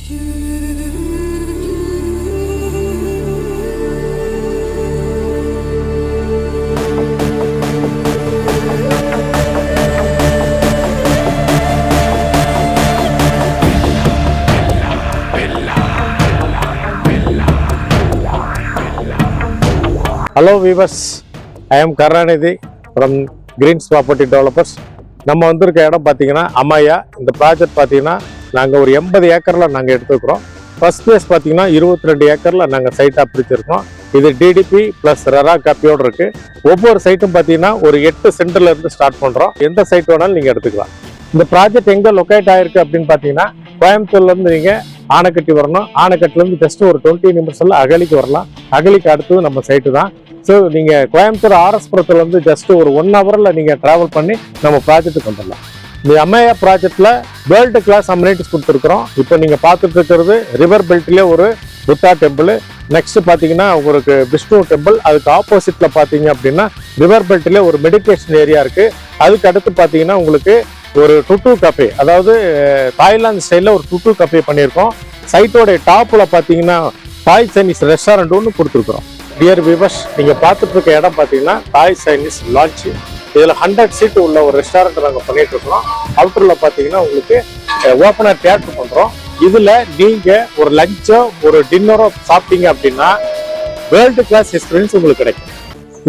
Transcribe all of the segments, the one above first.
Hello viewers, I am Karunanidhi from Greens Property Developers. நம்ம வந்திருக்க இடம் பார்த்தீங்கன்னா அம்மையா. இந்த ப்ராஜெக்ட் பார்த்தீங்கன்னா நாங்கள் ஒரு 80 ஏக்கரில் நாங்கள் எடுத்துக்கிறோம். ஃபர்ஸ்ட் பேஸ் பார்த்தீங்கன்னா 22 ஏக்கரில் நாங்கள் சைட்டாக பிரிச்சிருக்கோம். இது டிடிபி ப்ளஸ் ரெரா காப்பியோடு இருக்குது. ஒவ்வொரு சைட்டும் பார்த்தீங்கன்னா ஒரு 8 சென்டர்லேருந்து ஸ்டார்ட் பண்ணுறோம். எந்த சைட் வேணாலும் நீங்கள் எடுத்துக்கலாம். இந்த ப்ராஜெக்ட் எங்கே லொக்கேட் ஆகிருக்கு அப்படின்னு பார்த்தீங்கன்னா கோயம்புத்தூர்லேருந்து நீங்கள் ஆனைக்கட்டி வரணும். ஆனைக்கட்டிலேருந்து ஜஸ்ட் ஒரு 20 நிமிஷத்தில் அகலிக்கு வரலாம். அகலிக்கு அடுத்தது நம்ம சைட்டு தான். ஸோ நீங்கள் கோயம்புத்தூர் ஆர்எஸ்புரத்துலேருந்து ஜஸ்ட் ஒரு 1 ஹவரில் நீங்கள் ட்ராவல் பண்ணி நம்ம ப்ராஜெக்ட்டுக்கு வந்துடலாம். இந்த அம்மையா ப்ராஜெக்டில் வேர்ல்டு கிளாஸ் அம்யூனிட்டிஸ் கொடுத்துருக்குறோம். இப்போ நீங்கள் பார்த்துட்டு இருக்கிறது ரிவர் பெல்ட்லேயே ஒரு புத்தா டெம்பிள். நெக்ஸ்ட் பார்த்தீங்கன்னா உங்களுக்கு விஷ்ணு டெம்பிள். அதுக்கு ஆப்போசிட்டில் பார்த்தீங்க அப்படின்னா ரிவர் பெல்ட்லேயே ஒரு மெடிடேஷன் ஏரியா இருக்குது. அதுக்கு அடுத்து பார்த்தீங்கன்னா உங்களுக்கு ஒரு டுட்டு கஃபே, அதாவது தாய்லாந்து ஸ்டைலில் ஒரு டுட்டு கஃபே பண்ணியிருக்கோம். சைட்டோடைய டாப்பில் பார்த்தீங்கன்னா தாய் சைனீஸ் ரெஸ்டாரண்ட் ஒன்று கொடுத்துருக்குறோம். டியர் வியூவர்ஸ், நீங்கள் பார்த்துட்டு இருக்க இடம் பார்த்தீங்கன்னா தாய் சைனீஸ் லான்ச். இதில் 100 சீட்டு உள்ள ஒரு ரெஸ்டாரண்ட் நாங்கள் பண்ணிட்டு இருக்கிறோம். அவுட்டரில் பார்த்தீங்கன்னா உங்களுக்கு ஓப்பனர் தியேட்டர் பண்ணுறோம். இதில் நீங்கள் ஒரு லஞ்சோ ஒரு டின்னரோ சாப்பிட்டீங்க அப்படின்னா வேர்ல்டு கிளாஸ் எக்ஸ்பீரியன்ஸ் உங்களுக்கு கிடைக்கும்.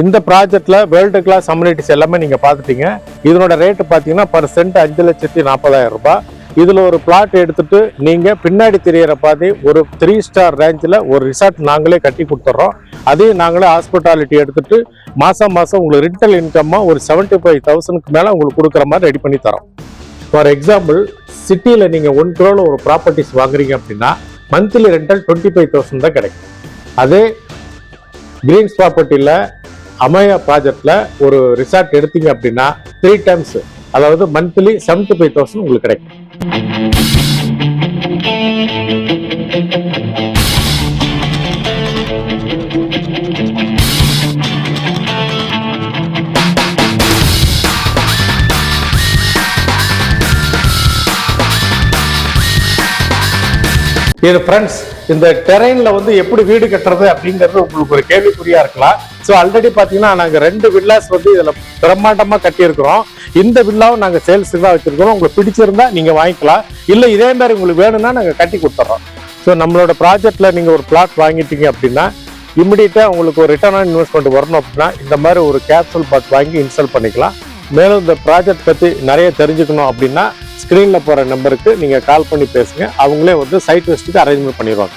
இந்த ப்ராஜெக்டில் வேர்ல்டு கிளாஸ் அம்யூனிட்டிஸ் எல்லாமே நீங்கள் பார்த்துட்டீங்க. இதனோட ரேட்டு பார்த்தீங்கன்னா பர் சென்ட் 5,40,000 ரூபாய். இதில் ஒரு பிளாட் எடுத்துட்டு நீங்கள் பின்னாடி தெரியற பாதி ஒரு 3 ஸ்டார் ரேஞ்சில் ஒரு ரிசார்ட் நாங்களே கட்டி கொடுத்துட்றோம். அதையும் நாங்களே ஹாஸ்பிட்டாலிட்டி எடுத்துட்டு மாதம் உங்களுக்கு ரெண்டல் இன்கம்மாக ஒரு 75,000க்கு மேலே உங்களுக்கு கொடுக்குற மாதிரி ரெடி பண்ணி தரோம். ஃபார் எக்ஸாம்பிள், சிட்டியில் நீங்கள் 1 crore ஒரு ப்ராப்பர்ட்டிஸ் வாங்குறீங்க அப்படின்னா மந்த்லி ரெண்டல் 25,000 தான் கிடைக்கும். அதே கிரீன்ஸ் ப்ராப்பர்ட்டியில் அம்மையா ப்ராஜெக்டில் ஒரு ரிசார்ட் எடுத்தீங்க அப்படின்னா 3 times, அதாவது மந்த்லி 75,000 உங்களுக்கு கிடைக்கும். இது ஃப்ரெண்ட்ஸ், இந்த டெரெயின்ல வந்து எப்படி வீடு கட்டுறது அப்படிங்கிறது உங்களுக்கு ஒரு கேள்விக்குறியா இருக்கலாம். ஸோ ஆல்ரெடி பார்த்தீங்கன்னா நாங்கள் 2 வில்லாஸ் வந்து இதில் பிரம்மாண்டமாக கட்டியிருக்கிறோம். இந்த வில்லாவும் நாங்கள் சேல்ஸுக்கு தான் வச்சிருக்கிறோம். உங்களுக்கு பிடிச்சிருந்தா நீங்கள் வாங்கிக்கலாம். இல்லை இதே மாதிரி உங்களுக்கு வேணும்னா நாங்கள் கட்டி கொடுத்துட்றோம். ஸோ நம்மளோட ப்ராஜெக்டில் நீங்கள் ஒரு பிளாட் வாங்கிட்டீங்க அப்படின்னா இமிடியேட்டாக உங்களுக்கு ஒரு ரிட்டர்ன் ஆன் இன்வெஸ்ட்மெண்ட் வரணும் அப்படின்னா இந்த மாதிரி ஒரு கேப்சூல் பாட் வாங்கி இன்ஸ்டால் பண்ணிக்கலாம். மேலும் இந்த ப்ராஜெக்ட் பற்றி நிறைய தெரிஞ்சுக்கணும் அப்படின்னா ஸ்க்ரீனில் போகிற நம்பருக்கு நீங்கள் கால் பண்ணி பேசுங்க. அவங்களே வந்து சைட் விசிட்டுக்கு அரேஞ்ச்மெண்ட் பண்ணிடுவாங்க.